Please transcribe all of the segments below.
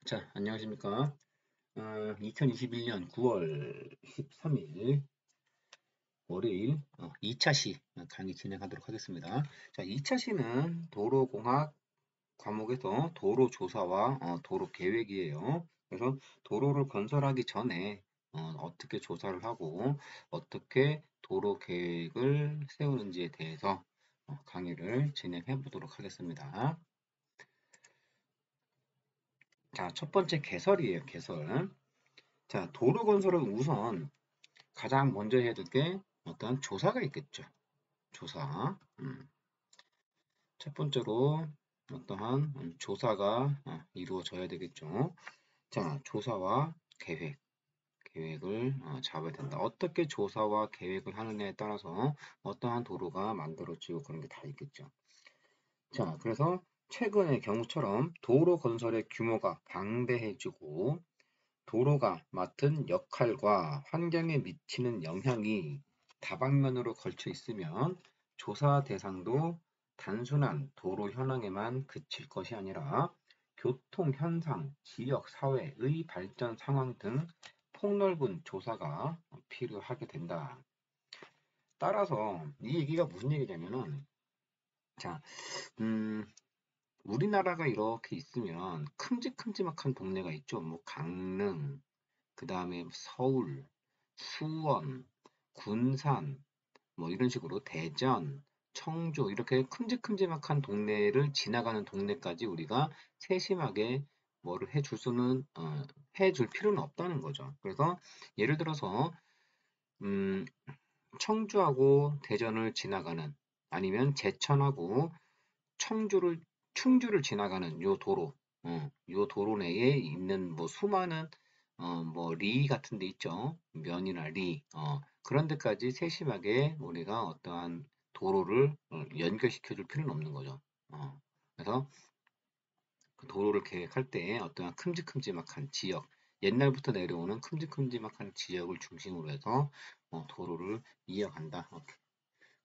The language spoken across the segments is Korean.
자, 안녕하십니까. 2021년 9월 13일 월요일 2차 시 강의 진행하도록 하겠습니다. 자, 2차 시는 도로공학 과목에서 도로조사와 도로 계획이에요. 그래서 도로를 건설하기 전에 떻게 조사를 하고 어떻게 도로 계획을 세우는지에 대해서 강의를 진행해 보도록 하겠습니다. 자, 첫 번째 개설이에요, 개설. 자, 도로 건설은 우선 가장 먼저 해야 될 게 어떤 조사가 있겠죠. 조사. 첫 번째로 어떠한 조사가 이루어져야 되겠죠. 자, 조사와 계획. 계획을 잡아야 된다. 어떻게 조사와 계획을 하느냐에 따라서 어떠한 도로가 만들어지고 그런 게 다 있겠죠. 자, 그래서 최근의 경우처럼 도로 건설의 규모가 방대해지고 도로가 맡은 역할과 환경에 미치는 영향이 다방면으로 걸쳐 있으면 조사 대상도 단순한 도로 현황에만 그칠 것이 아니라 교통 현상, 지역 사회의 발전 상황 등 폭넓은 조사가 필요하게 된다. 따라서 이 얘기가 무슨 얘기냐면은 자, 음, 우리나라가 이렇게 있으면 큼직큼직한 동네가 있죠. 뭐 강릉, 그 다음에 서울, 수원, 군산, 뭐 이런 식으로 대전, 청주 이렇게 큼직큼직한 동네를 지나가는 동네까지 우리가 세심하게 뭐를 해줄 필요는 없다는 거죠. 그래서 예를 들어서 음, 청주하고 대전을 지나가는 아니면 제천하고 청주를 충주를 지나가는 요 도로, 요 도로 내에 있는 뭐 수많은 뭐 리 같은 데 있죠. 면이나 리, 그런 데까지 세심하게 우리가 어떠한 도로를 연결시켜 줄 필요는 없는 거죠. 그래서 그 도로를 계획할 때 어떠한 큼직큼직한 지역, 옛날부터 내려오는 큼직큼직한 지역을 중심으로 해서 도로를 이어간다.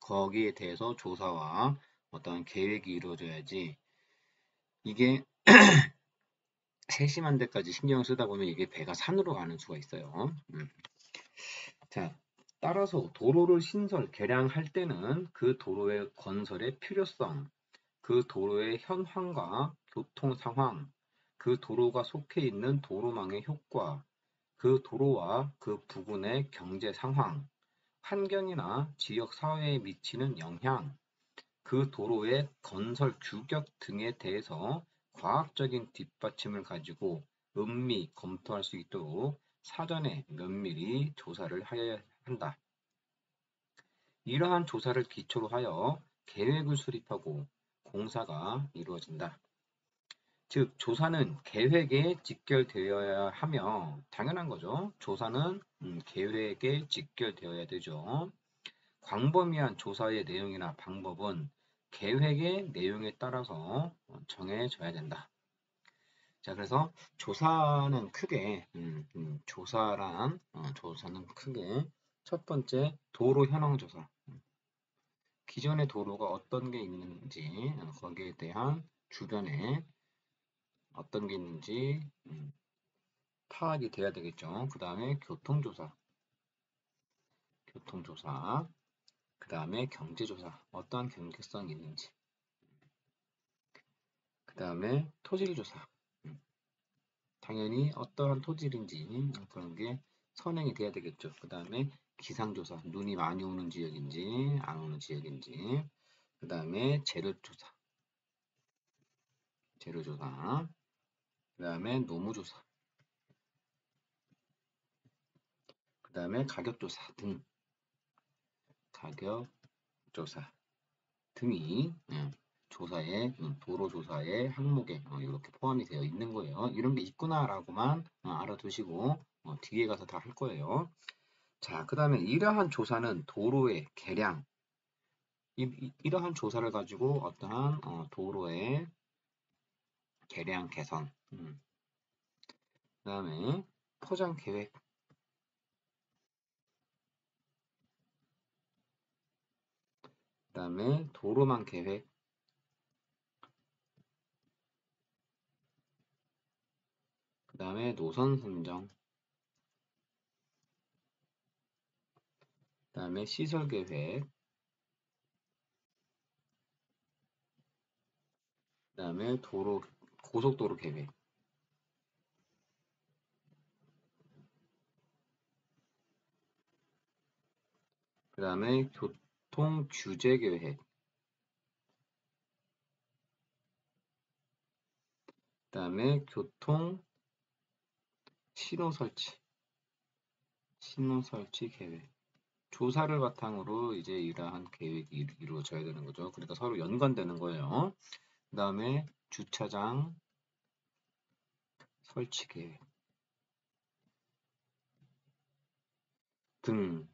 거기에 대해서 조사와 어떠한 계획이 이루어져야지 이게 세심한 데까지 신경을 쓰다 보면 이게 배가 산으로 가는 수가 있어요. 자, 따라서 도로를 신설, 개량할 때는 그 도로의 건설의 필요성, 그 도로의 현황과 교통 상황, 그 도로가 속해 있는 도로망의 효과, 그 도로와 그 부근의 경제 상황, 환경이나 지역 사회에 미치는 영향, 그 도로의 건설 규격 등에 대해서 과학적인 뒷받침을 가지고 은밀히 검토할 수 있도록 사전에 면밀히 조사를 하여야 한다. 이러한 조사를 기초로 하여 계획을 수립하고 공사가 이루어진다. 즉, 조사는 계획에 직결되어야 하며, 당연한 거죠. 조사는 계획에 직결되어야 되죠. 광범위한 조사의 내용이나 방법은 계획의 내용에 따라서 정해져야 된다. 자, 그래서 조사는 크게 조사는 크게 첫 번째 도로 현황 조사. 기존의 도로가 어떤 게 있는지 거기에 대한 주변에 어떤 게 있는지 파악이 돼야 되겠죠. 그 다음에 교통조사, 교통조사, 그 다음에 경제조사, 어떠한 경제성이 있는지, 그 다음에 토질조사, 당연히 어떠한 토질인지 그런 게 선행이 돼야 되겠죠. 그 다음에 기상조사, 눈이 많이 오는 지역인지 안 오는 지역인지, 그 다음에 재료조사, 재료조사, 그 다음에 노무조사, 그 다음에 가격조사 등, 가격조사 등이 조사에 도로 조사의 항목에 이렇게 포함이 되어 있는 거예요. 이런 게 있구나라고만 알아두시고 뒤에 가서 다 할 거예요. 자, 그 다음에 이러한 조사는 도로의 개량, 이러한 조사를 가지고 어떠한 도로의 개량 개선, 그 다음에 포장 계획, 그 다음에 도로망 계획, 다음에 노선 선정, 다음에 시설 계획, 다음에 고속도로 계획, 그 다음에 교통 규제 계획, 그 다음에 교통 신호 설치 계획. 조사를 바탕으로 이제 이러한 계획이 이루어져야 되는 거죠. 그러니까 서로 연관되는 거예요. 그 다음에 주차장 설치 계획 등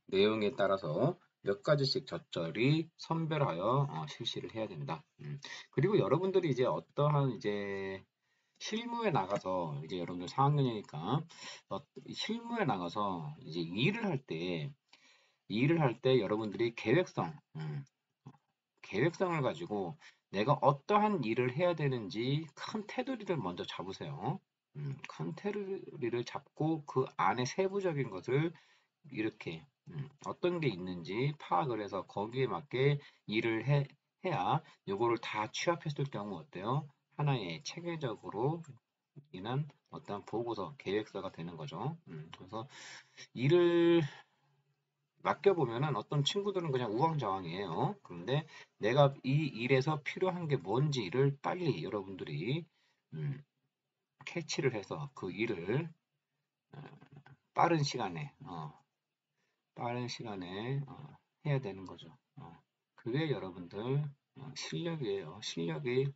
내용에 따라서 몇 가지씩 적절히 선별하여 실시를 해야 됩니다. 그리고 여러분들이 이제 어떠한 이제 실무에 나가서 이제 여러분들 4학년이니까 실무에 나가서 이제 일을 할 때 여러분들이 계획성을 가지고 내가 어떠한 일을 해야 되는지 큰 테두리를 먼저 잡으세요. 큰 테두리를 잡고 그 안에 세부적인 것을 이렇게 어떤 게 있는지 파악을 해서 거기에 맞게 일을 해야 요거를 다 취합했을 경우 어때요? 하나의 체계적으로 인한 어떤 보고서, 계획서가 되는 거죠. 그래서 일을 맡겨보면은 어떤 친구들은 그냥 우왕좌왕이에요. 그런데 내가 이 일에서 필요한 게 뭔지를 빨리 여러분들이 음, 캐치를 해서 그 일을 어, 빠른 시간에 해야 되는 거죠. 그게 여러분들 실력이에요. 실력이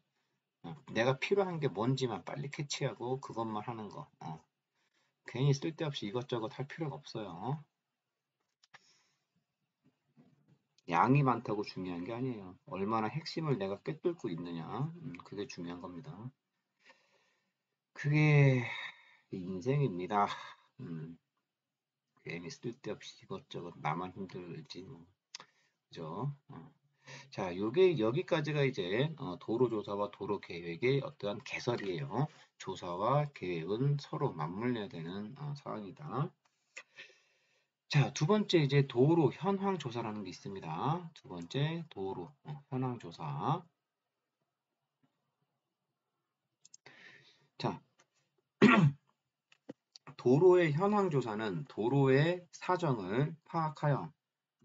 내가 필요한 게 뭔지만 빨리 캐치하고 그것만 하는 거. 괜히 쓸데없이 이것저것 할 필요가 없어요. 양이 많다고 중요한 게 아니에요. 얼마나 핵심을 내가 꿰뚫고 있느냐. 그게 중요한 겁니다. 그게 인생입니다. 괜히 쓸데없이 이것저것 나만 힘들지 뭐. 그죠? 자, 요게 여기까지가 이제 도로조사와 도로계획의 어떠한 개설이에요. 조사와 계획은 서로 맞물려야 되는 사항이다. 자, 두 번째 이제 도로 현황 조사라는 게 있습니다. 두 번째 도로 현황 조사. 자, 도로의 현황 조사는 도로의 사정을 파악하여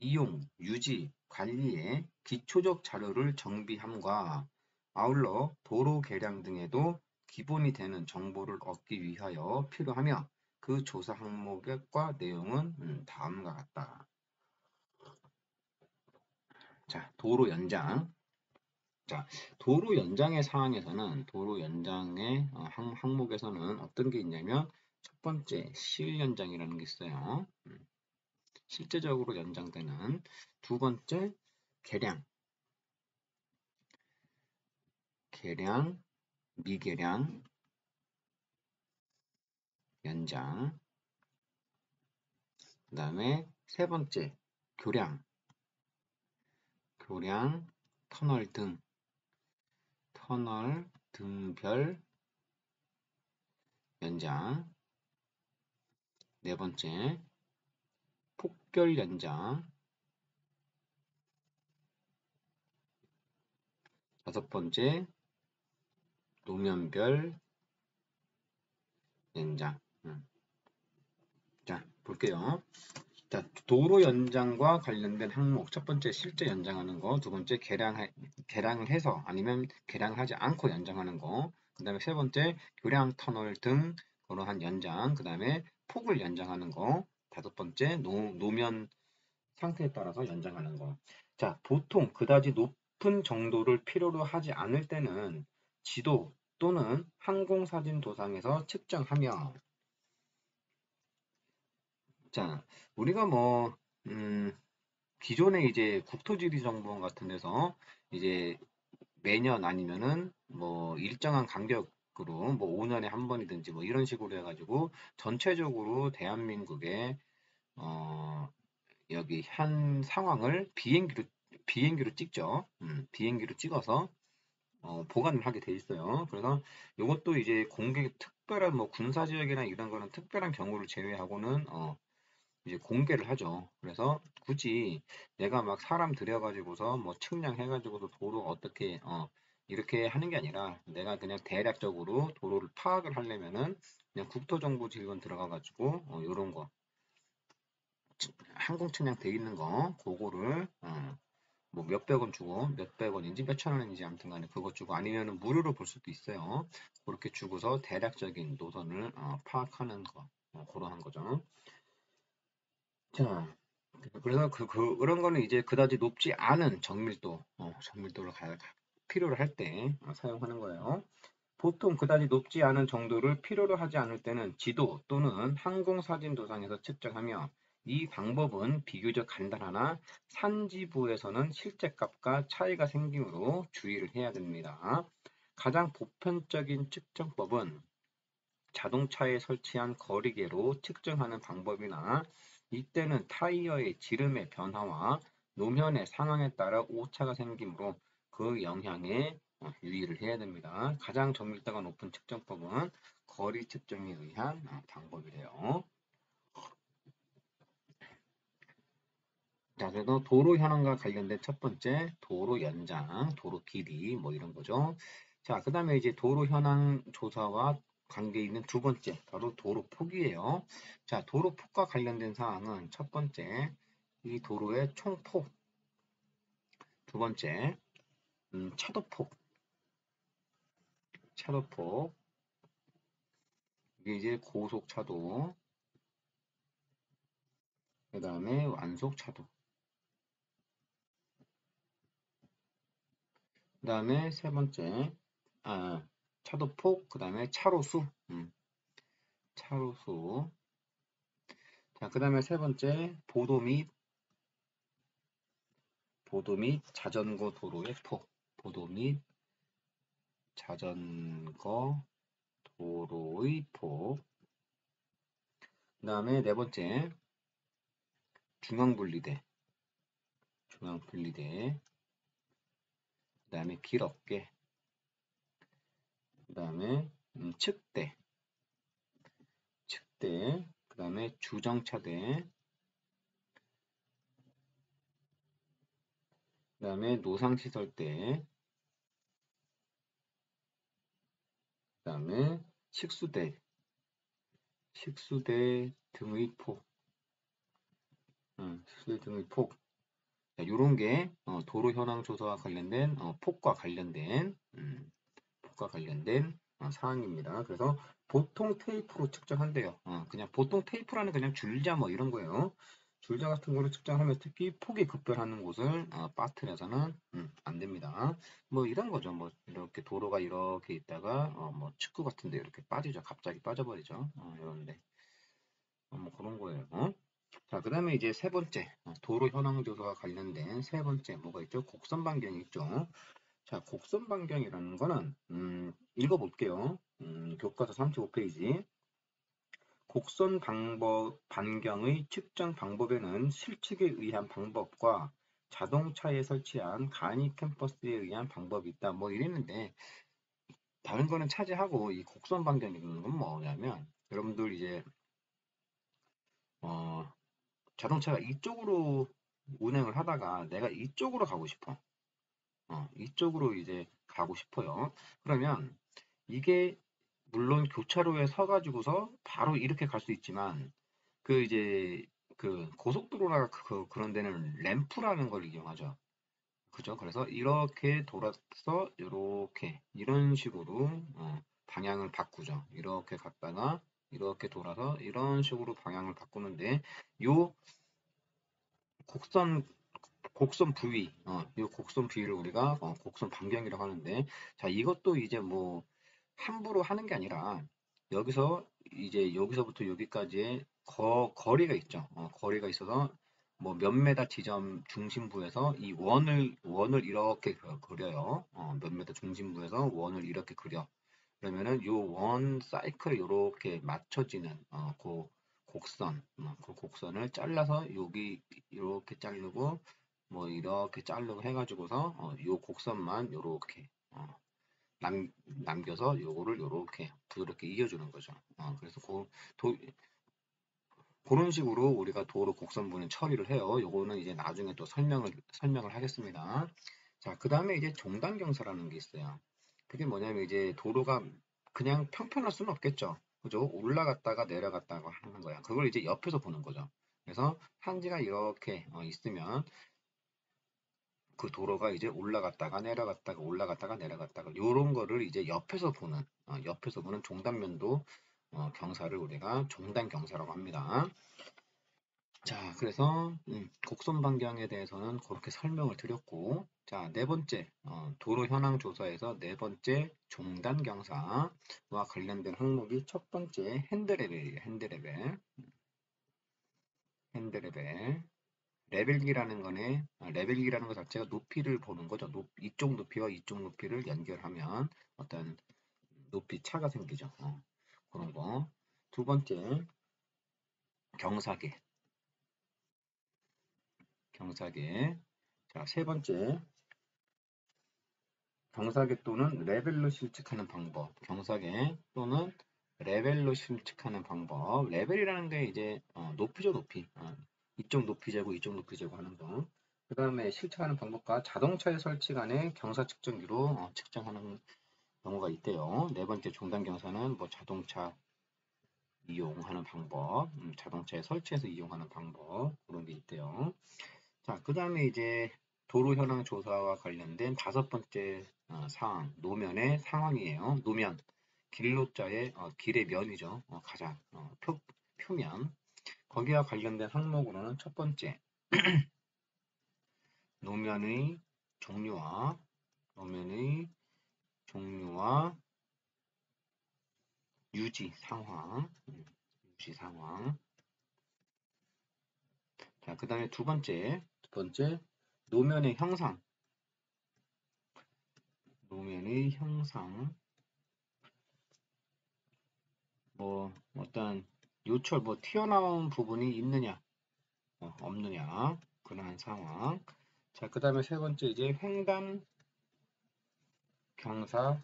이용, 유지, 관리에 기초적 자료를 정비함과 아울러 도로 개량 등에도 기본이 되는 정보를 얻기 위하여 필요하며 그 조사 항목과 내용은 다음과 같다. 자, 도로 연장. 자, 도로 연장의 사항에서는 도로 연장의 항목에서는 어떤 게 있냐면 첫 번째 실 연장이라는 게 있어요. 실제적으로 연장되는 두 번째 개량, 미개량, 연장, 그 다음에 세 번째 교량, 터널 등별 연장, 네 번째 폭결 연장, 다섯 번째 노면별 연장. 자, 볼게요. 자, 도로 연장과 관련된 항목. 첫 번째 실제 연장하는 거, 두 번째 개량을 해서 아니면 개량을 하지 않고 연장하는 거. 그 다음에 세 번째 교량 터널 등 그러한 연장. 그 다음에 폭을 연장하는 거. 다섯 번째 노면 상태에 따라서 연장하는 거. 자, 보통 그다지 높은 정도를 필요로 하지 않을 때는 지도 또는 항공사진 도상에서 측정하며, 자, 우리가 기존에 이제 국토지리정보원 같은 데서 이제 매년 아니면은 뭐 일정한 간격으로 뭐 5년에 한 번이든지 뭐 이런 식으로 해가지고 전체적으로 대한민국의 여기 현 상황을 비행기로 찍죠. 비행기로 찍어서 보관을 하게 돼 있어요. 그래서 이것도 이제 특별한 뭐 군사 지역이나 이런 거는 특별한 경우를 제외하고는 이제 공개를 하죠. 그래서 굳이 내가 막 사람 들여가지고서 뭐 측량해가지고서 도로 어떻게 이렇게 하는 게 아니라 내가 그냥 대략적으로 도로를 파악을 하려면은 그냥 국토정보지원 들어가가지고 요런 거 항공측량 돼 있는 거 그거를 뭐 몇백 원 주고 몇백 원인지 몇천 원인지 아무튼 간에 그거 주고 아니면은 무료로 볼 수도 있어요. 그렇게 주고서 대략적인 노선을 파악하는 거 그런 거죠. 자, 그래서 그런 거는 이제 그다지 높지 않은 정밀도를 필요로 할 때 사용하는 거예요. 보통 그다지 높지 않은 정도를 필요로 하지 않을 때는 지도 또는 항공사진 도상에서 측정하며 이 방법은 비교적 간단하나 산지부에서는 실제 값과 차이가 생기므로 주의를 해야 됩니다. 가장 보편적인 측정법은 자동차에 설치한 거리계로 측정하는 방법이나 이때는 타이어의 지름의 변화와 노면의 상황에 따라 오차가 생기므로 그 영향에 유의를 해야 됩니다. 가장 정밀도가 높은 측정법은 거리 측정에 의한 방법이래요. 자, 그래서 도로 현황과 관련된 첫 번째 도로 연장, 도로 길이 뭐 이런 거죠. 자, 그 다음에 이제 도로 현황 조사와 관계 있는 두 번째 바로 도로 폭이에요. 자, 도로 폭과 관련된 사항은 첫 번째 이 도로의 총폭, 두 번째 차도폭 이게 이제 고속 차도, 그 다음에 완속 차도, 그 다음에 세 번째 차도폭, 그 다음에 차로수, 차로수. 자, 그 다음에 세 번째 보도 및 자전거 도로의 폭, 보도 및 자전거 도로의 폭. 그 다음에 네 번째 중앙분리대, 그 다음에 길어깨, 그 다음에 측대, 그 다음에 주정차대, 그 다음에 노상시설대, 그 다음에 식수대 등의 폭, 이런 게 도로 현황 조사와 관련된 폭과 관련된 사항입니다. 그래서 보통 테이프로 측정한대요. 그냥 보통 테이프라는 그냥 줄자 뭐 이런 거예요. 줄자 같은 거로 측정하면 특히 폭이 급변하는 곳을 빠뜨려서는 안 됩니다. 뭐 이런 거죠. 뭐 이렇게 도로가 이렇게 있다가 뭐 측구 같은데 이렇게 빠지죠. 갑자기 빠져버리죠. 이런데 뭐 그런 거예요. 자, 그 다음에 이제 세 번째, 도로 현황 조사와 관련된 세 번째 뭐가 있죠? 곡선 반경이 있죠. 자, 곡선 반경이라는 거는 읽어볼게요. 교과서 35페이지. 곡선 반경의 측정 방법에는 실측에 의한 방법과 자동차에 설치한 간이 캠퍼스에 의한 방법이 있다. 뭐 이랬는데 다른 거는 차지하고 이 곡선 반경이라는 건 뭐냐면 여러분들 이제 어, 자동차가 이쪽으로 운행을 하다가 내가 이쪽으로 가고 싶어. 이쪽으로 이제 가고 싶어요. 그러면 이게 물론 교차로에 서가지고서 바로 이렇게 갈 수 있지만 그 이제 그 고속도로나 그런 데는 램프라는 걸 이용하죠. 그죠? 그래서 이렇게 돌아서 이렇게 이런 식으로 방향을 바꾸죠. 이렇게 갔다가 이렇게 돌아서 이런 식으로 방향을 바꾸는데 요 곡선 이 곡선 부위를 우리가 곡선 반경이라고 하는데, 자, 이것도 이제 뭐 함부로 하는 게 아니라 여기서 이제 여기서부터 여기까지의 거리가 있죠. 거리가 있어서 뭐 몇 메다 지점 중심부에서 이 원을 이렇게 그려요. 몇 메다 중심부에서 원을 이렇게 그려. 그러면은 요 원 사이클 이렇게 맞춰지는 그 곡선을 잘라서 여기 이렇게 자르고 뭐 이렇게 자르고 해가지고서 요 곡선만 요렇게 남겨서 요거를 요렇게 부드럽게 이어주는 거죠. 그래서 그런 식으로 우리가 도로 곡선부는 처리를 해요. 요거는 이제 나중에 또 설명을 하겠습니다. 자, 그 다음에 이제 종단경사라는 게 있어요. 그게 뭐냐면 이제 도로가 그냥 평평할 수는 없겠죠. 그죠? 올라갔다가 내려갔다가 하는 거야. 그걸 이제 옆에서 보는 거죠. 그래서 산지가 이렇게 있으면 그 도로가 이제 올라갔다가 내려갔다가 올라갔다가 내려갔다가 요런 거를 이제 옆에서 보는 종단면도 경사를 우리가 종단경사라고 합니다. 자, 그래서 곡선 반경에 대해서는 그렇게 설명을 드렸고, 자, 네 번째 도로 현황 조사에서 네 번째 종단 경사와 관련된 항목이 첫 번째 핸드레벨이에요. 핸드레벨. 레벨기라는 것 자체가 높이를 보는 거죠. 이쪽 높이와 이쪽 높이를 연결하면 어떤 높이 차가 생기죠. 그런 거. 두 번째 경사계. 자, 세 번째 경사계 또는 레벨로 실측하는 방법. 경사계 또는 레벨로 실측하는 방법. 레벨이라는 게 이제 높이죠, 높이. 이쪽 높이 재고 이쪽 높이 재고 하는 거. 그 다음에 실측하는 방법과 자동차의 설치 간의 경사 측정기로 측정하는 경우가 있대요. 네 번째 종단 경사는 뭐 자동차 이용하는 방법, 자동차에 설치해서 이용하는 방법 그런 게 있대요. 자, 그 다음에 이제 도로 현황 조사와 관련된 다섯 번째 사항, 노면의 상황이에요. 노면, 길로자의 길의 면이죠. 가장 표면. 거기와 관련된 항목으로는 첫 번째, 노면의 종류와 노면의 종류와 유지 상황, 유지 상황. 자, 그 다음에 두 번째, 노면의 형상, 뭐 어떤 요철 뭐 튀어나온 부분이 있느냐 없느냐 그러한 상황. 자, 그 다음에 세 번째 이제 횡단 경사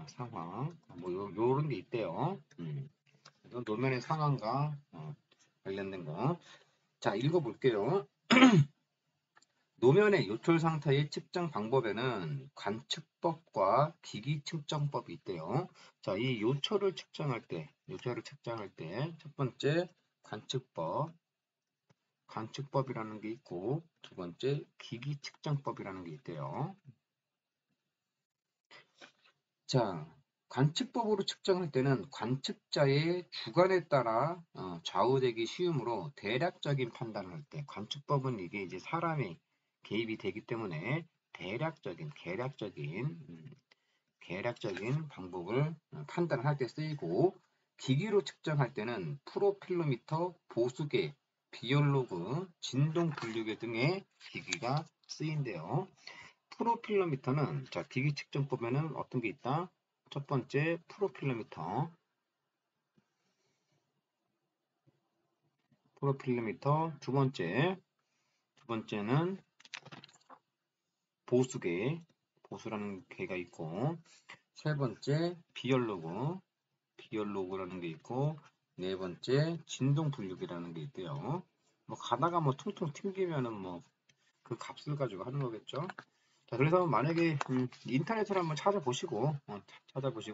상황 뭐 요런 게 있대요. 그래서 노면의 상황과 관련된 거. 자, 읽어볼게요. 노면의 요철 상태의 측정 방법에는 관측법과 기기 측정법이 있대요. 자, 이 요철을 측정할 때 첫 번째 관측법이라는 게 있고 두 번째 기기 측정법이라는 게 있대요. 자, 관측법으로 측정할 때는 관측자의 주관에 따라 좌우되기 쉬우므로 대략적인 판단을 할 때 관측법은 이게 이제 사람의 개입이 되기 때문에 계략적인 방법을 판단할 때 쓰이고 기기로 측정할 때는 프로필로미터, 보수계, 비올로그, 진동 분류계 등의 기기가 쓰인대요. 프로필로미터는 자, 기기 측정법에는 어떤 게 있다? 첫 번째 프로필로미터, 두 번째는 보수라는 개가 있고 세 번째 비열로그라는 게 있고 네 번째 진동 분류기라는 게 있대요. 뭐 가다가 뭐 퉁퉁 튕기면은 뭐 그 값을 가지고 하는 거겠죠. 자, 그래서 만약에 인터넷을 한번 찾아보시고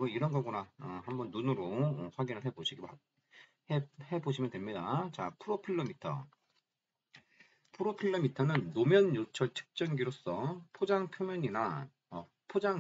이런 거구나 한번 눈으로 확인을 해보시면 됩니다. 자, 프로필러미터는 노면 요철 측정기로서 포장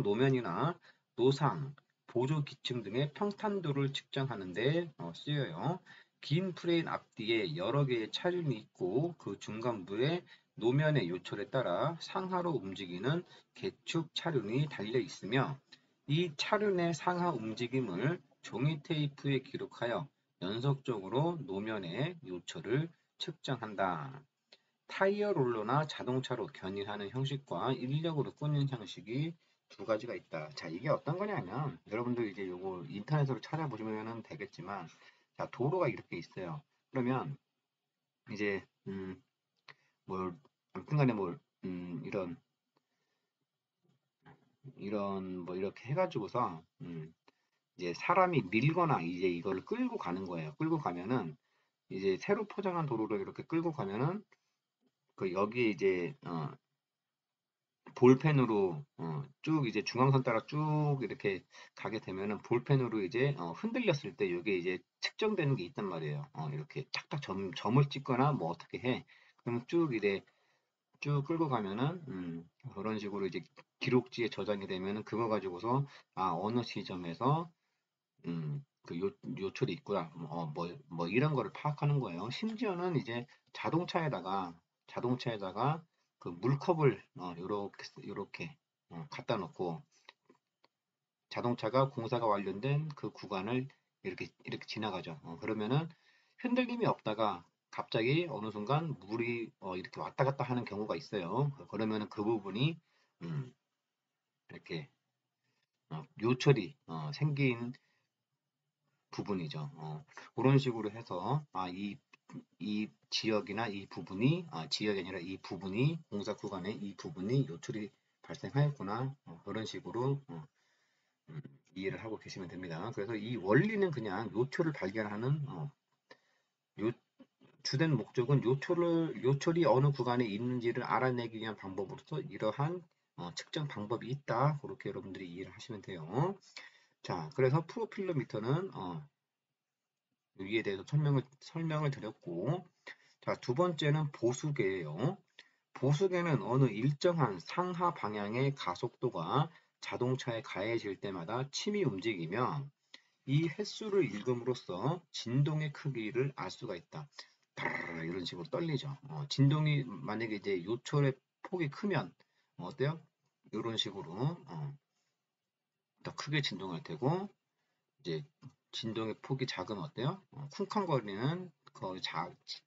노면이나 노상, 보조 기층 등의 평탄도를 측정하는 데 쓰여요. 긴 프레임 앞뒤에 여러 개의 차륜이 있고 그 중간부에 노면의 요철에 따라 상하로 움직이는 개축 차륜이 달려 있으며 이 차륜의 상하 움직임을 종이 테이프에 기록하여 연속적으로 노면의 요철을 측정한다. 타이어 롤러나 자동차로 견인하는 형식과 인력으로 꾸는 형식이 두 가지가 있다. 자, 이게 어떤 거냐면 여러분들 이제 요거 인터넷으로 찾아보시면 되겠지만 자, 도로가 이렇게 있어요. 그러면 이제 뭘 아무튼간에 이런 이런 뭐 이렇게 해가지고서 이제 사람이 밀거나 이제 이걸 끌고 가는 거예요. 끌고 가면은 이제 새로 포장한 도로를 이렇게 끌고 가면은 그 여기에 이제 볼펜으로 쭉 이제 중앙선 따라 쭉 이렇게 가게 되면은 볼펜으로 이제 흔들렸을 때 이게 이제 측정되는 게 있단 말이에요. 이렇게 딱딱 점을 찍거나 뭐 어떻게 해. 그러면 쭉 이제 쭉 끌고 가면은 그런 식으로 이제 기록지에 저장이 되면은 그거 가지고서 어느 시점에서 그 요철이 있구나. 뭐 이런 거를 파악하는 거예요. 심지어는 이제 자동차에다가 그 물컵을 요렇게 갖다 놓고 자동차가 공사가 완료된 그 구간을 이렇게 지나가죠. 그러면은 흔들림이 없다가 갑자기 어느 순간 물이 이렇게 왔다 갔다 하는 경우가 있어요. 그러면은 그 부분이 음, 이렇게 요철이 생긴 부분이죠. 그런 식으로 해서 이 지역이나 이 부분이 지역이 아니라 이 부분이 공사 구간에 이 부분이 요철이 발생하였구나. 그런 식으로 음, 이해를 하고 계시면 됩니다. 그래서 이 원리는 그냥 요철을 발견하는 요, 주된 목적은 요철이 어느 구간에 있는지를 알아내기 위한 방법으로서 이러한 측정 방법이 있다. 그렇게 여러분들이 이해를 하시면 돼요. 자, 그래서 프로필로미터는 여기에 대해서 설명을 드렸고, 자, 두 번째는 보수계예요. 보수계는 어느 일정한 상하 방향의 가속도가 자동차에 가해질 때마다 침이 움직이며 이 횟수를 읽음으로써 진동의 크기를 알 수가 있다. 이런 식으로 떨리죠. 진동이 만약에 이제 요철의 폭이 크면 어때요? 이런 식으로 더 크게 진동할 테고 이제 진동의 폭이 작으면 어때요? 쿵쾅거리는 거의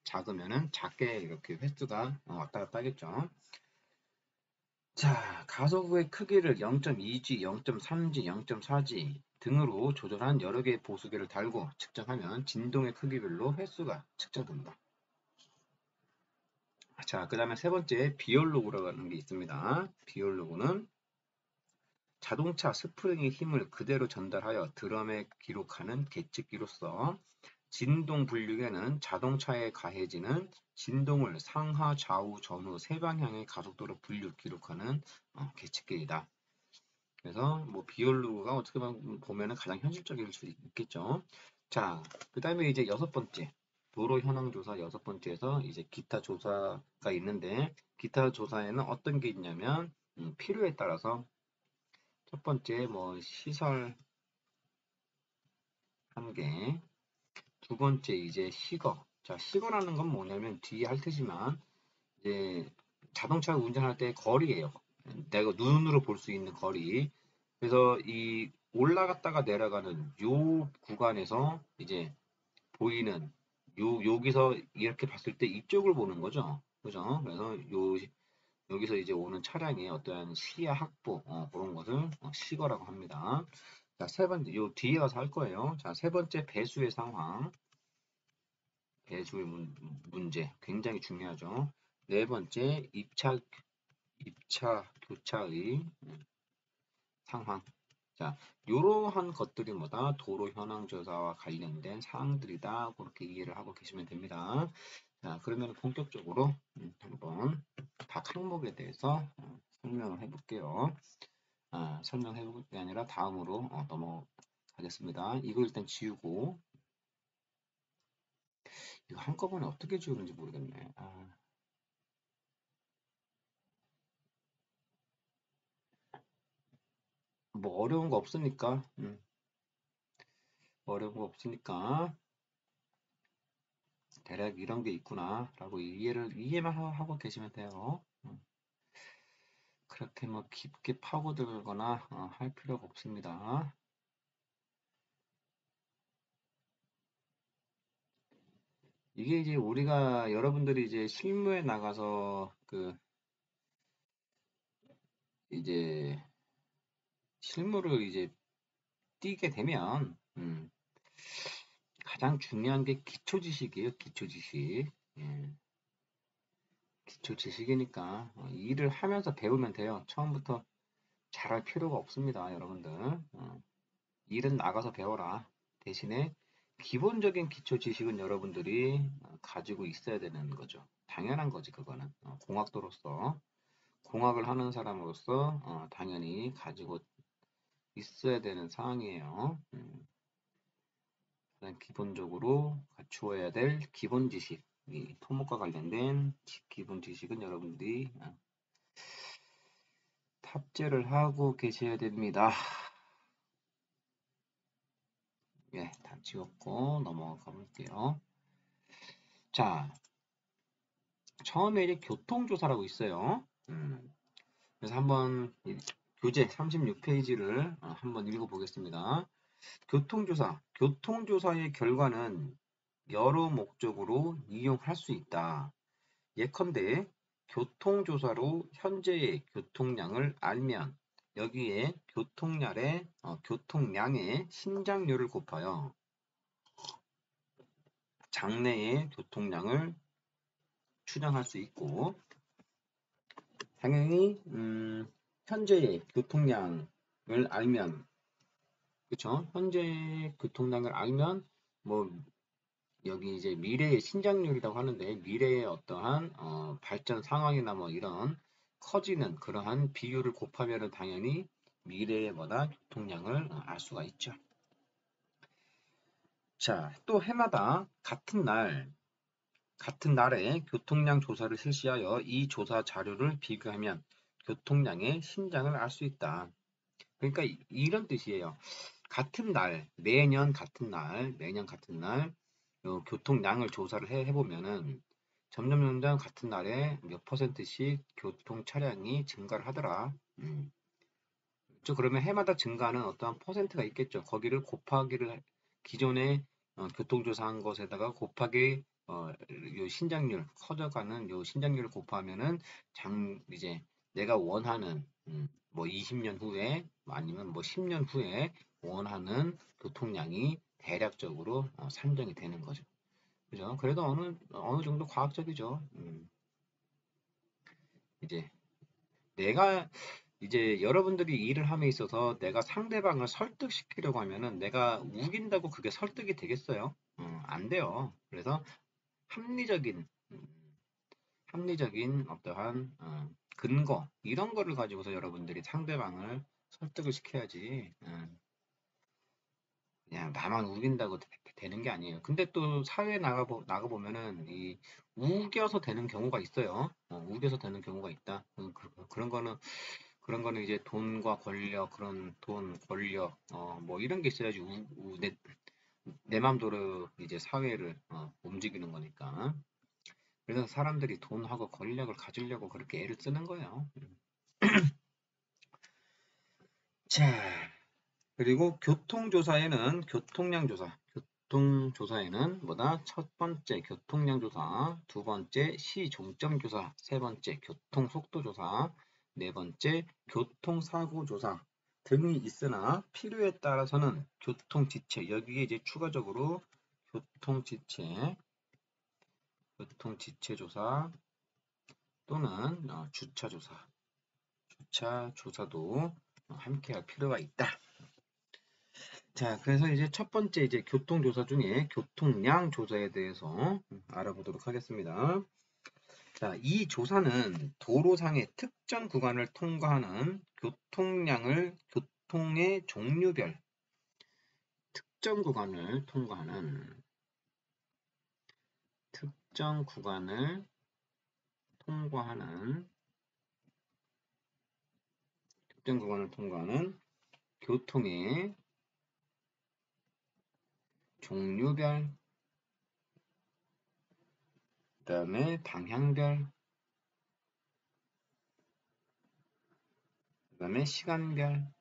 작으면은 작게 이렇게 횟수가 왔다 갔다 하겠죠. 자, 가속의 크기를 0.2G, 0.3G, 0.4G 등으로 조절한 여러 개의 보수계를 달고 측정하면 진동의 크기별로 횟수가 측정된다. 자, 그 다음에 세 번째 비올로그라고 하는 게 있습니다. 비올로그는 자동차 스프링의 힘을 그대로 전달하여 드럼에 기록하는 계측기로서 진동 분류계는 자동차에 가해지는 진동을 상하, 좌우, 전후 세 방향의 가속도로 기록하는 계측기이다. 그래서 뭐 비올루가 어떻게 보면 가장 현실적일 수 있겠죠. 자, 그 다음에 이제 여섯 번째 도로 현황 조사 여섯 번째에서 이제 기타 조사가 있는데 기타 조사에는 어떤 게 있냐면 필요에 따라서 첫 번째 뭐 시설 한개, 두 번째 이제 시거. 자, 시거라는 건 뭐냐면 뒤에 할 테지만 이제 자동차 운전할 때 거리예요. 내가 눈으로 볼 수 있는 거리. 그래서 이 올라갔다가 내려가는 요 구간에서 이제 보이는 여기서 이렇게 봤을 때 이쪽을 보는 거죠. 그죠? 그래서 여기서 이제 오는 차량의 어떠한 시야 확보 그런 것을 시거라고 합니다. 자, 세 번째 요 뒤에 가서 할 거예요. 자, 세 번째 배수의 상황. 배수의 문제 굉장히 중요하죠. 네 번째 입차 교차의 상황. 자, 이러한 것들이 뭐다? 도로 현황 조사와 관련된 사항들이다. 그렇게 이해를 하고 계시면 됩니다. 자, 그러면 본격적으로 한번 각 항목에 대해서 설명을 해볼게요. 설명해 볼 게 아니라 다음으로 넘어가겠습니다. 이거 일단 지우고 이거 한꺼번에 어떻게 지우는지 모르겠네. 뭐 어려운 거 없으니까 어려운 거 없으니까 대략 이런 게 있구나 라고 이해만 하고 계시면 돼요. 그렇게 뭐 깊게 파고들거나 할 필요가 없습니다. 이게 이제 우리가 여러분들이 이제 실무에 나가서 그 이제 실무를 이제 뛰게 되면 가장 중요한 게 기초 지식이에요. 기초 지식. 예, 기초 지식이니까 일을 하면서 배우면 돼요. 잘할 필요가 없습니다, 여러분들. 일은 나가서 배워라. 대신에 기본적인 기초 지식은 여러분들이 가지고 있어야 되는 거죠. 당연한 거지, 그거는. 공학도로서, 공학을 하는 사람으로서 당연히 가지고 있어야 되는 사항이에요. 기본적으로 갖추어야 될 기본 지식, 이 토목과 관련된 기본 지식은 여러분들이 탑재를 하고 계셔야 됩니다. 예, 다 지웠고 넘어가 볼게요. 자, 처음에 이제 교통조사라고 있어요. 그래서 한번 교재 36페이지를 한번 읽어보겠습니다. 교통조사. 교통조사의 결과는 여러 목적으로 이용할 수 있다. 예컨대 교통조사로 현재의 교통량을 알면 여기에 교통량의 신장률을 곱하여 장래의 교통량을 추정할 수 있고, 당연히 현재의 교통량을 알면, 그쵸? 현재의 교통량을 알면 뭐 여기 이제 미래의 신장률이라고 하는데, 미래의 어떠한 발전 상황이나 뭐 이런 커지는 그러한 비율을 곱하면은 당연히 미래의 뭐다 교통량을 알 수가 있죠. 자, 또 해마다 같은 날에 교통량 조사를 실시하여 이 조사 자료를 비교하면 교통량의 신장을 알 수 있다. 그러니까 이런 뜻이에요. 같은 날, 매년 같은 날, 교통량을 조사를 해보면은 점점 같은 날에 몇 %씩 교통 차량이 증가를 하더라. 그렇죠? 그러면 해마다 증가하는 어떠한 퍼센트가 있겠죠. 거기를 기존에 교통조사한 것에다가 곱하기 요 신장률, 커져가는 요 신장률을 곱하면은 이제 내가 원하는 뭐 20년 후에 아니면 뭐 10년 후에 원하는 교통량이 대략적으로 산정이 되는 거죠. 그죠? 그래도 어느 정도 과학적이죠. 이제 내가 이제 여러분들이 일을 함에 있어서 내가 상대방을 설득시키려고 하면은 내가 우긴다고 그게 설득이 되겠어요? 안 돼요. 그래서 합리적인, 합리적인 어떠한 근거 이런 거를 가지고서 여러분들이 상대방을 설득을 시켜야지. 그냥 나만 우긴다고 되는 게 아니에요. 근데 또 사회에 나가보면은 이 우겨서 되는 경우가 있어요. 우겨서 되는 경우가 있다. 그런 거는 이제 돈과 권력, 그런 돈, 권력, 뭐 이런 게 있어야지 내 맘대로 이제 사회를 움직이는 거니까. 그래서 사람들이 돈하고 권력을 가지려고 그렇게 애를 쓰는 거예요. 자, 그리고 교통조사에는 뭐다? 첫 번째 교통량 조사, 두 번째 시종점 조사, 세 번째 교통속도 조사, 네 번째 교통사고 조사 등이 있으나 필요에 따라서는 교통지체, 여기에 이제 추가적으로 교통지체 조사 또는 주차 조사도 함께 할 필요가 있다. 자, 그래서 이제 첫 번째 이제 교통조사 중에 교통량 조사에 대해서 알아보도록 하겠습니다. 자, 이 조사는 도로상의 특정 구간을 통과하는 교통의 종류별, 특정 구간을 통과하는 교통의 종류별, 그 다음에 방향별, 그 다음에 시간별,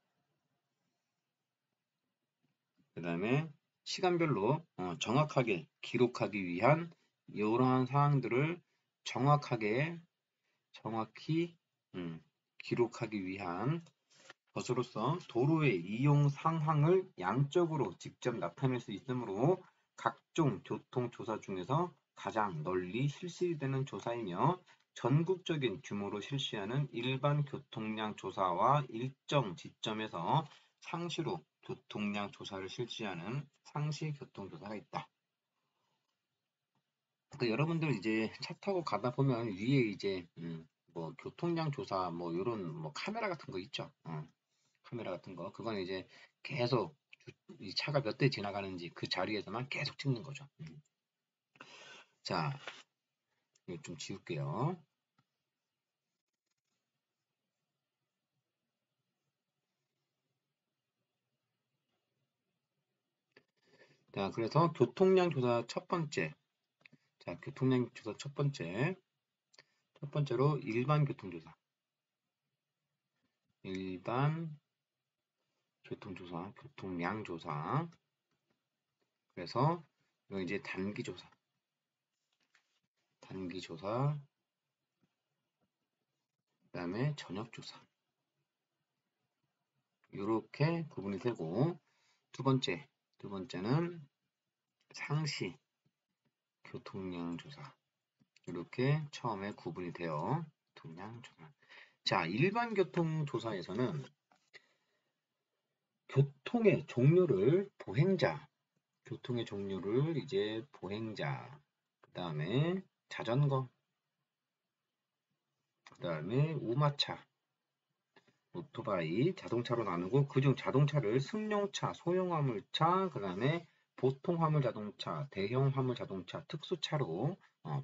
그 다음에 시간별로 정확하게 기록하기 위한 이러한 사항들을 정확히 기록하기 위한 것으로서 도로의 이용 상황을 양적으로 직접 나타낼 수 있으므로 각종 교통조사 중에서 가장 널리 실시되는 조사이며 전국적인 규모로 실시하는 일반 교통량 조사와 일정 지점에서 상시로 교통량 조사를 실시하는 상시 교통조사가 있다. 그 여러분들 이제 차 타고 가다 보면 위에 이제 뭐 교통량 조사 뭐 이런 뭐 카메라 같은 거 있죠. 카메라 같은 거 그건 이제 계속 이 차가 몇 대 지나가는지 그 자리에서만 계속 찍는 거죠. 자, 이거 좀 지울게요. 자, 그래서 교통량 조사 첫 번째. 자, 교통량 조사 첫 번째. 첫 번째로 일반 교통조사. 일반 교통조사, 교통량 조사. 그래서 이거 이제 단기 조사. 단기 조사. 그다음에 저녁 조사. 이렇게 구분이 되고 두 번째는 상시 교통량 조사. 이렇게 처음에 구분이 되어 교통량 조사. 자, 일반 교통 조사에서는 교통의 종류를 교통의 종류를 이제 보행자, 그 다음에 자전거, 그 다음에 우마차, 오토바이, 자동차로 나누고 그중 자동차를 승용차, 소형 화물차, 그 다음에 보통 화물 자동차, 대형 화물 자동차, 특수차로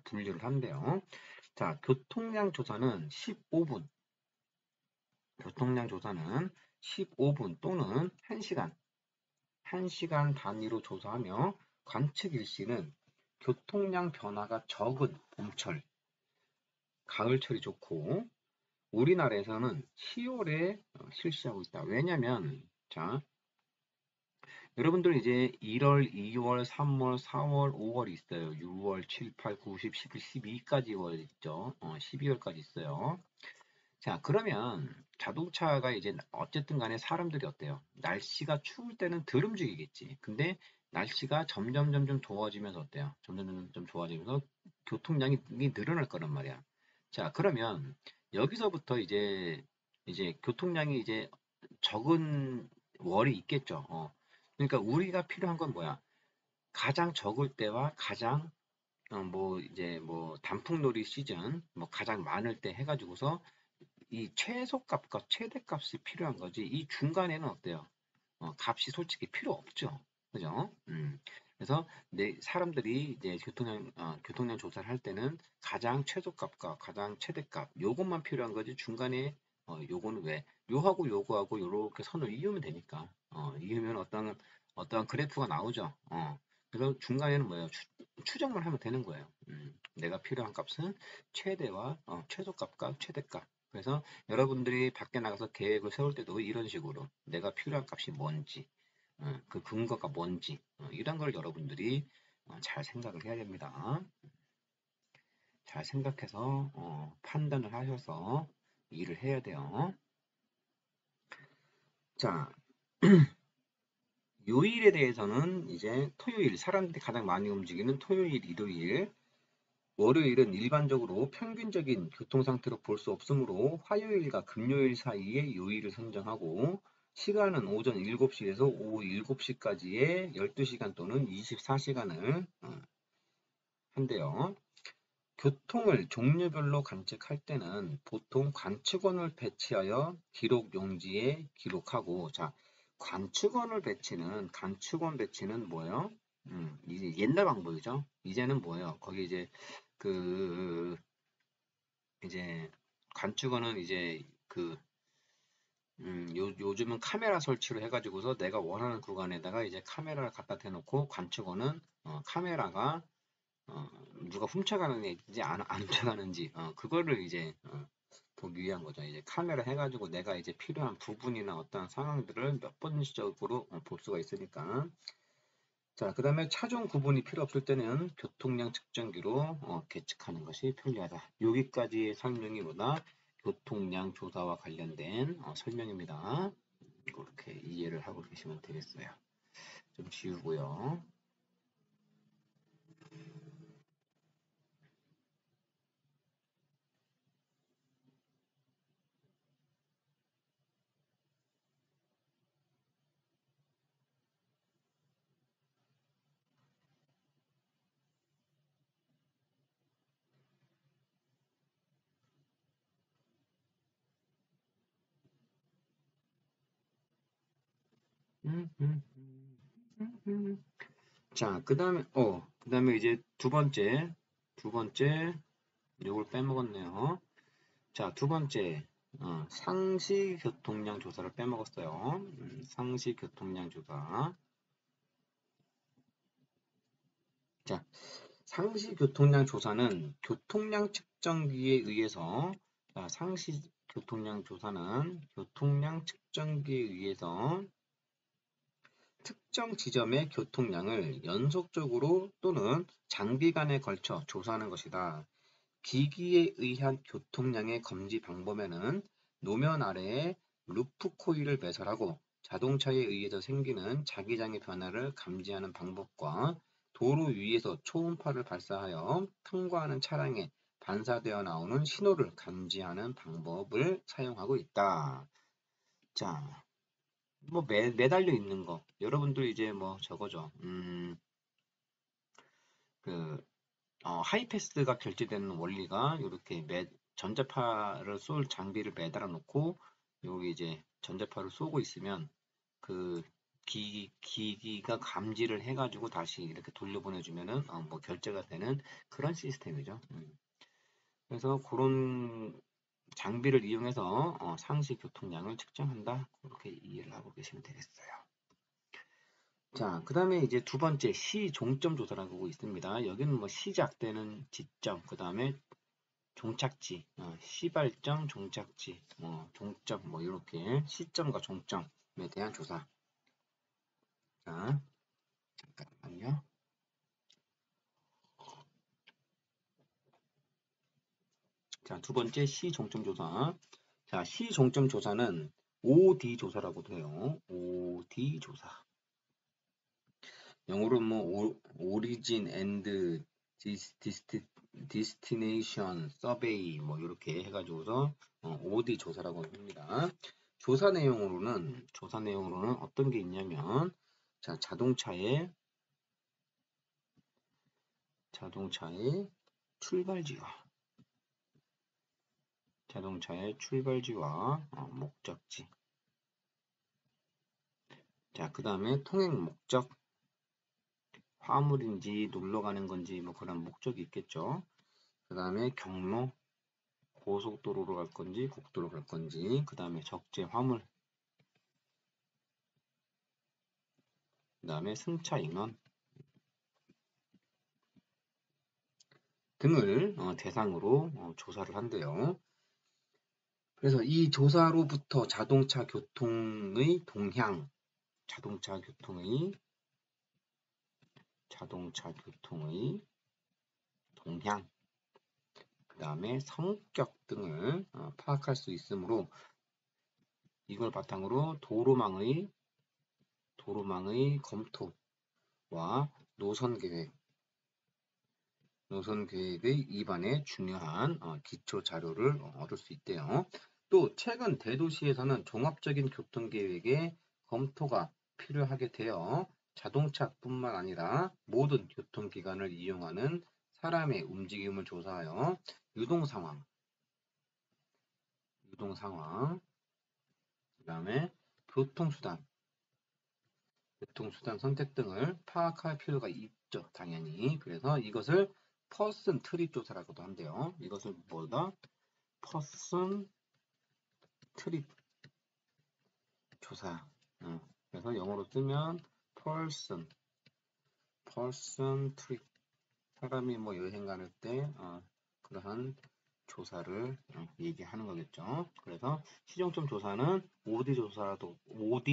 분류를 한대요. 자, 교통량 조사는 15분, 교통량 조사는 15분 또는 1시간, 1시간 단위로 조사하며 관측 일시는 교통량 변화가 적은 봄철, 가을철이 좋고 우리나라에서는 10월에 실시하고 있다. 왜냐면 자, 여러분들 이제 1월, 2월, 3월, 4월, 5월 있어요. 6월, 7, 8, 9, 10, 11, 12까지 월 있죠. 12월까지 있어요. 자, 그러면 자동차가 이제 어쨌든 간에 사람들이 어때요? 날씨가 추울 때는 덜 움직이겠지. 근데 날씨가 점점 더워지면서 어때요? 점점 좋아지면서 교통량이 늘어날 거란 말이야. 자, 그러면 여기서부터 이제 교통량이 이제 적은 월이 있겠죠. 그러니까 우리가 필요한 건 뭐야? 가장 적을 때와 가장 뭐 이제 뭐 단풍놀이 시즌 뭐 가장 많을 때 해가지고서 이 최소값과 최대값이 필요한 거지. 이 중간에는 어때요? 값이 솔직히 필요 없죠. 그죠? 그래서 사람들이 이제 교통량 조사를 할 때는 가장 최소값과 가장 최대값 요것만 필요한 거지. 중간에 요거는 왜? 요하고 요거하고 요렇게 선을 이으면 되니까. 이으면 어떤 그래프가 나오죠. 그래서 중간에는 뭐예요? 추정만 하면 되는 거예요. 내가 필요한 값은 최대와 최소값과 최대값. 그래서 여러분들이 밖에 나가서 계획을 세울 때도 이런 식으로 내가 필요한 값이 뭔지, 그 근거가 뭔지, 이런 걸 여러분들이 잘 생각을 해야 됩니다. 잘 생각해서 판단을 하셔서 일을 해야 돼요. 자, 요일에 대해서는 이제 토요일, 사람들이 가장 많이 움직이는 토요일, 일요일, 월요일은 일반적으로 평균적인 교통 상태로 볼 수 없으므로 화요일과 금요일 사이에 요일을 선정하고 시간은 오전 7시에서 오후 7시까지의 12시간 또는 24시간을 한대요. 교통을 종류별로 관측할 때는 보통 관측원을 배치하여 기록 용지에 기록하고 자, 관측원 배치는 뭐예요? 이제 옛날 방법이죠. 이제는 뭐예요? 거기 그 이제 관측원은 요즘은 카메라 설치를 해가지고서 내가 원하는 구간에다가 이제 카메라를 갖다 대놓고 관측원은 카메라가 누가 훔쳐가는지 안 훔쳐가는지 그거를 이제 보기 위한 거죠. 이제 카메라 해가지고 내가 이제 필요한 부분이나 어떤 상황들을 몇 번씩적으로 볼 수가 있으니까. 자, 그 다음에 차종 구분이 필요 없을 때는 교통량 측정기로 계측하는 것이 편리하다. 여기까지의 설명이 뭐다? 교통량 조사와 관련된 설명입니다. 이렇게 이해를 하고 계시면 되겠어요. 좀 지우고요. 자, 그 다음에 이제 두 번째, 요걸 빼먹었네요. 자, 두 번째, 상시 교통량 조사를 빼먹었어요. 상시 교통량 조사. 자, 상시 교통량 조사는 교통량 측정기에 의해서, 상시 교통량 조사는 교통량 측정기에 의해서 특정 지점의 교통량을 연속적으로 또는 장기간에 걸쳐 조사하는 것이다. 기기에 의한 교통량의 검지 방법에는 노면 아래에 루프 코일을 매설하고 자동차에 의해서 생기는 자기장의 변화를 감지하는 방법과 도로 위에서 초음파를 발사하여 통과하는 차량에 반사되어 나오는 신호를 감지하는 방법을 사용하고 있다. 자, 뭐 매달려 있는 거. 여러분들 이제 뭐 저거죠. 그 하이패스가 결제되는 원리가 이렇게 전자파를 쏠 장비를 매달아 놓고 여기 이제 전자파를 쏘고 있으면 그 기기가 감지를 해가지고 다시 이렇게 돌려보내주면은 뭐 결제가 되는 그런 시스템이죠. 그래서 그런 장비를 이용해서 상시 교통량을 측정한다. 그렇게 이해를 하고 계시면 되겠어요. 자, 그 다음에 이제 두 번째 시종점 조사라고 있습니다. 여기는 뭐 시작되는 지점, 그 다음에 종착지, 시발점, 종착지, 종점, 뭐 이렇게 시점과 종점에 대한 조사. 자, 잠깐만요. 자, 두 번째 시종점 조사. 자, 시종점 조사는 OD 조사라고도 해요. OD 조사. 영어로 뭐 Origin and Destination Survey 뭐 이렇게 해가지고서 OD 조사라고 합니다. 조사 내용으로는 어떤 게 있냐면 자 자동차의 출발지와 목적지. 자, 그 다음에 통행 목적, 화물인지 놀러 가는 건지 뭐 그런 목적이 있겠죠. 그 다음에 경로, 고속도로로 갈 건지 국도로 갈 건지, 그 다음에 적재 화물, 그 다음에 승차 인원 등을 대상으로 조사를 한대요. 그래서 이 조사로부터 자동차 교통의 동향, 그 다음에 성격 등을 파악할 수 있으므로 이걸 바탕으로 도로망의 검토와 노선 계획의 입안에 중요한 기초 자료를 얻을 수 있대요. 또 최근 대도시에서는 종합적인 교통계획의 검토가 필요하게 되어 자동차뿐만 아니라 모든 교통기관을 이용하는 사람의 움직임을 조사하여 유동 상황, 그 다음에 교통수단 선택 등을 파악할 필요가 있죠, 당연히. 그래서 이것을 퍼슨 트립 조사라고도 한대요. 이것을 뭐다? 퍼슨 트립 조사. 그래서 영어로 쓰면 person trip. 사람이 뭐 여행 가는 때 그러한 조사를 얘기하는 거겠죠. 그래서 시종점 조사는 OD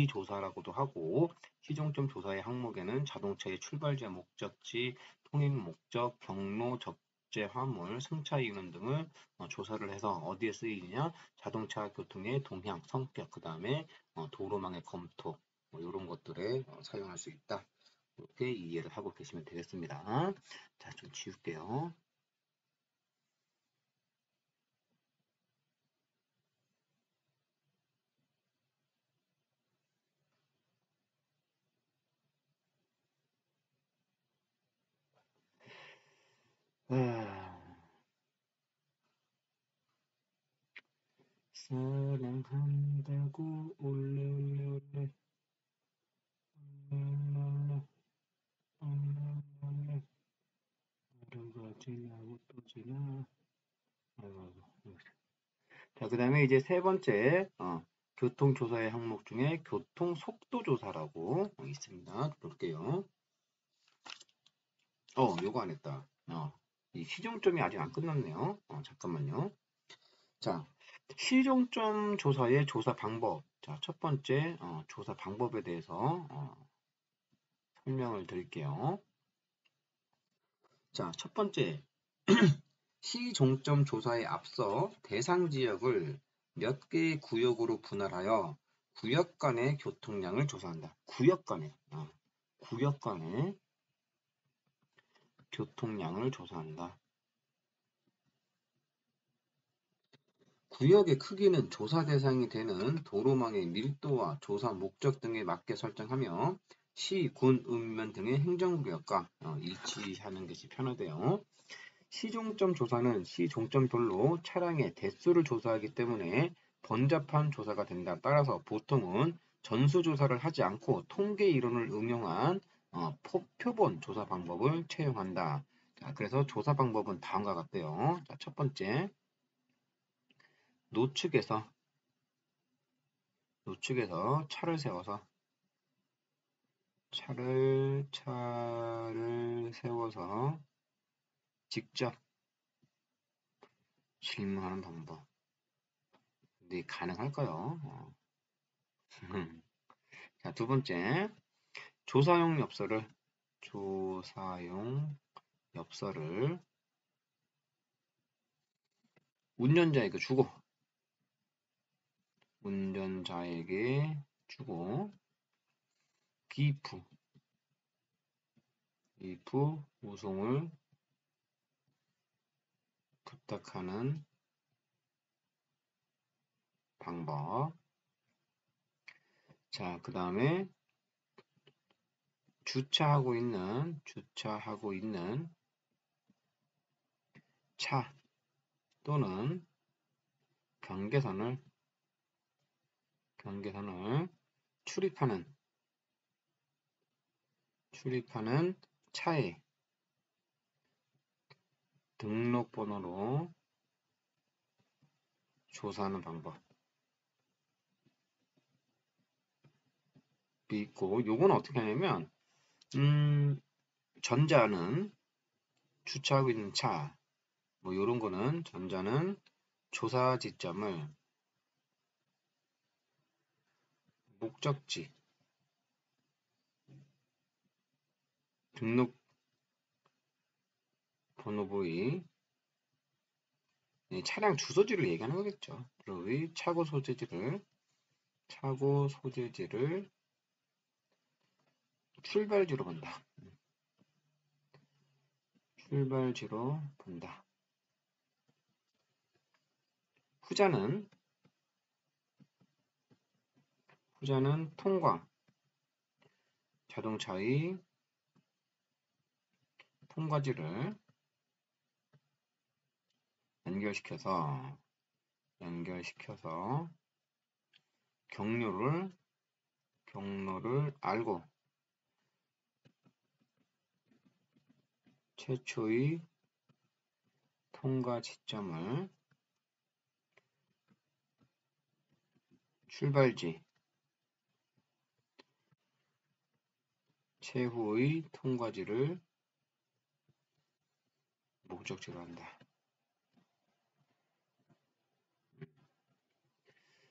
조사라고도 하고 시종점 조사의 항목에는 자동차의 출발지와 목적지, 통행 목적, 경로, 적재 화물, 승차 이론 등을 조사를 해서 어디에 쓰이느냐? 자동차 교통의 동향, 성격, 그 다음에 도로망의 검토 뭐 이런 것들에 사용할 수 있다. 이렇게 이해를 하고 계시면 되겠습니다. 자, 좀 지울게요. 사랑한다고 올레 또 지나. 자, 그 다음에 이제 세 번째, 교통조사의 항목 중에 교통속도조사라고 있습니다. 볼게요. 요거 안 했다. 이 시종점이 아직 안 끝났네요. 잠깐만요. 자, 시종점 조사의 조사 방법. 자, 첫 번째, 조사 방법에 대해서 설명을 드릴게요. 자, 첫 번째, 시종점 조사에 앞서 대상 지역을 몇 개의 구역으로 분할하여 구역 간의 교통량을 조사한다. 구역 간의 교통량을 조사한다. 구역의 크기는 조사 대상이 되는 도로망의 밀도와 조사 목적 등에 맞게 설정하며 시, 군, 읍면 등의 행정구역과 일치하는 것이 편하대요. 시종점 조사는 시종점별로 차량의 대수를 조사하기 때문에 번잡한 조사가 된다. 따라서 보통은 전수조사를 하지 않고 통계 이론을 응용한 표본 조사 방법을 채용한다. 자, 그래서 조사 방법은 다음과 같대요. 자, 첫 번째, 노측에서 차를 세워서 직접 질문하는 방법. 근데 가능할까요? 자, 두 번째, 조사용 엽서를 운전자에게 주고 기프 우송을 부탁하는 방법. 자, 그 다음에 주차하고 있는 차 또는 경계선을 출입하는 차의 등록번호로 조사하는 방법이 있고, 요건 어떻게 하냐면 전자는 주차하고 있는 차, 뭐 요런 거는 전자는 조사 지점을 목적지 등록 번호부의 차량 주소지를 얘기하는 거겠죠. 그리고 차고 소재지를 출발지로 본다. 후자는 자동차의 통과지를 연결시켜서 경로를 알고 최초의 통과 지점을 출발지, 최후의 통과지를 목적지로 한다.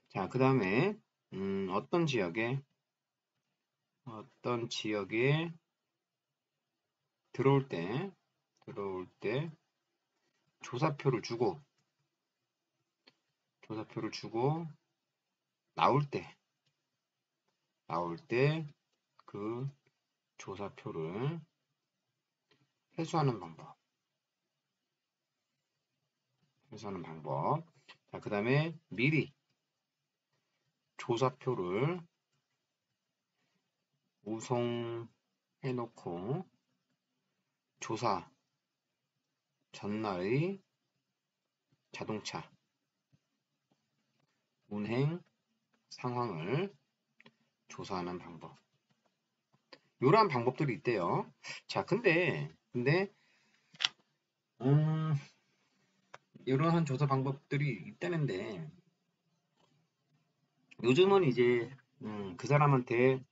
자, 그 다음에 어떤 지역에 들어올 때 조사표를 주고 나올 때 그 조사표를 회수하는 방법. 자, 그 다음에 미리 조사표를 우송해놓고 조사 전날의 자동차 운행 상황을 조사하는 방법. 이러한 방법들이 있대요. 자, 근데 음, 이러한 조사 방법들이 있다는데 요즘은 이제 그 사람한테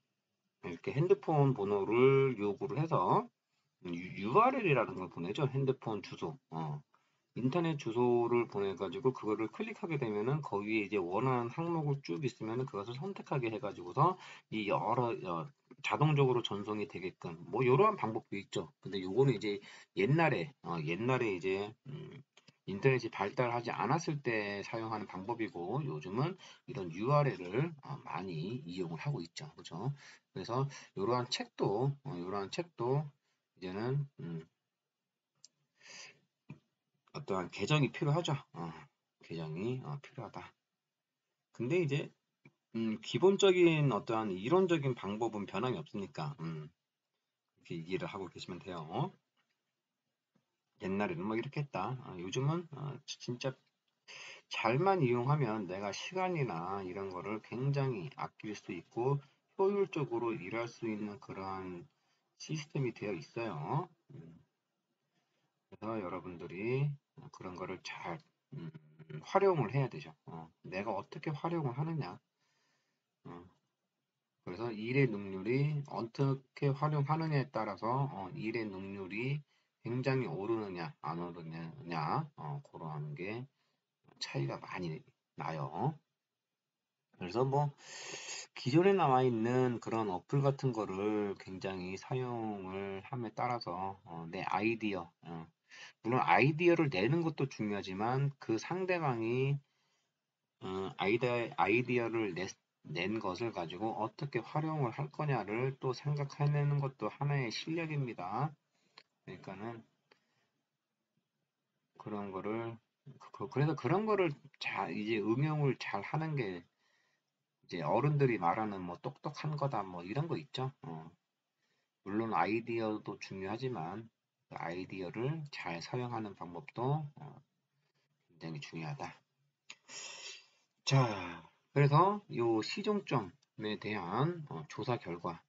이렇게 핸드폰 번호를 요구를 해서 URL이라는 걸 보내죠. 핸드폰 주소. 인터넷 주소를 보내가지고 그거를 클릭하게 되면은 거기에 이제 원하는 항목을 쭉 있으면은 그것을 선택하게 해가지고서 이 여러 자동적으로 전송이 되게끔 뭐 이러한 방법도 있죠. 근데 요거는 이제 옛날에 이제 인터넷이 발달하지 않았을 때 사용하는 방법이고 요즘은 이런 URL을 많이 이용을 하고 있죠. 그렇죠? 그래서 이러한 책도 이제는 어떠한 개정이 필요하죠. 개정이 필요하다. 근데 이제 기본적인 어떠한 이론적인 방법은 변함이 없으니까 이렇게 얘기를 하고 계시면 돼요. 옛날에는 뭐 이렇게 했다. 요즘은 진짜 잘만 이용하면 내가 시간이나 이런 거를 굉장히 아낄 수 있고 효율적으로 일할 수 있는 그러한 시스템이 되어 있어요. 그래서 여러분들이 그런 거를 잘 활용을 해야 되죠. 내가 어떻게 활용을 하느냐. 어, 그래서 일의 능률이 어떻게 활용하느냐에 따라서 일의 능률이 굉장히 오르느냐 안 오르느냐 그러한 게 차이가 많이 나요. 그래서 뭐 기존에 나와 있는 그런 어플 같은 거를 굉장히 사용을 함에 따라서 내 아이디어 물론 아이디어를 내는 것도 중요하지만 그 상대방이 아이디어를 낸 것을 가지고 어떻게 활용을 할 거냐를 또 생각해내는 것도 하나의 실력입니다. 그러니까는 그런 거를 그래서 그런 거를 이제 응용을 잘 하는 게 이제 어른들이 말하는 뭐 똑똑한 거다 뭐 이런 거 있죠. 물론 아이디어도 중요하지만 그 아이디어를 잘 사용하는 방법도 굉장히 중요하다. 자, 그래서 요 시종점에 대한 조사 결과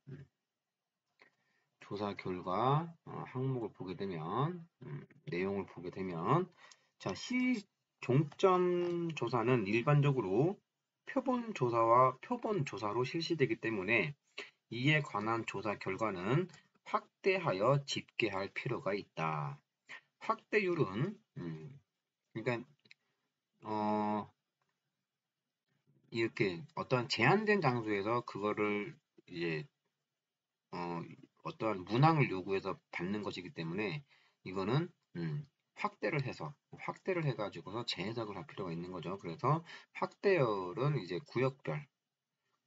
항목을 보게 되면 내용을 보게 되면 자, 시종점 조사는 일반적으로 표본 조사와 표본 조사로 실시되기 때문에 이에 관한 조사 결과는 확대하여 집계할 필요가 있다. 확대율은 그러니까 어, 이렇게 어떤 제한된 장소에서 그거를 이제 어, 어떠한 문항을 요구해서 받는 것이기 때문에 이거는 확대를 해가지고서 재해석을 할 필요가 있는 거죠. 그래서 확대열은 이제 구역별,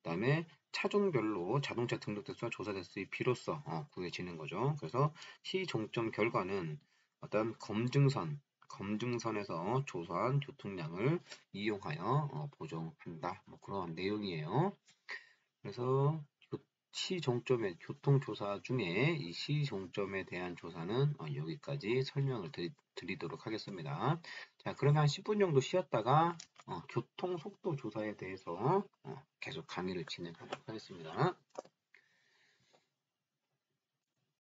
그다음에 차종별로 자동차 등록 대수와 조사 대수의 비로서 구해지는 거죠. 그래서 시종점 결과는 어떤 검증선에서 조사한 교통량을 이용하여 보정한다. 뭐 그런 내용이에요. 그래서 시종점의 교통조사 중에 이 시종점에 대한 조사는 여기까지 설명을 드리도록 하겠습니다. 자, 그러면 한 10분 정도 쉬었다가 교통속도 조사에 대해서 계속 강의를 진행하도록 하겠습니다.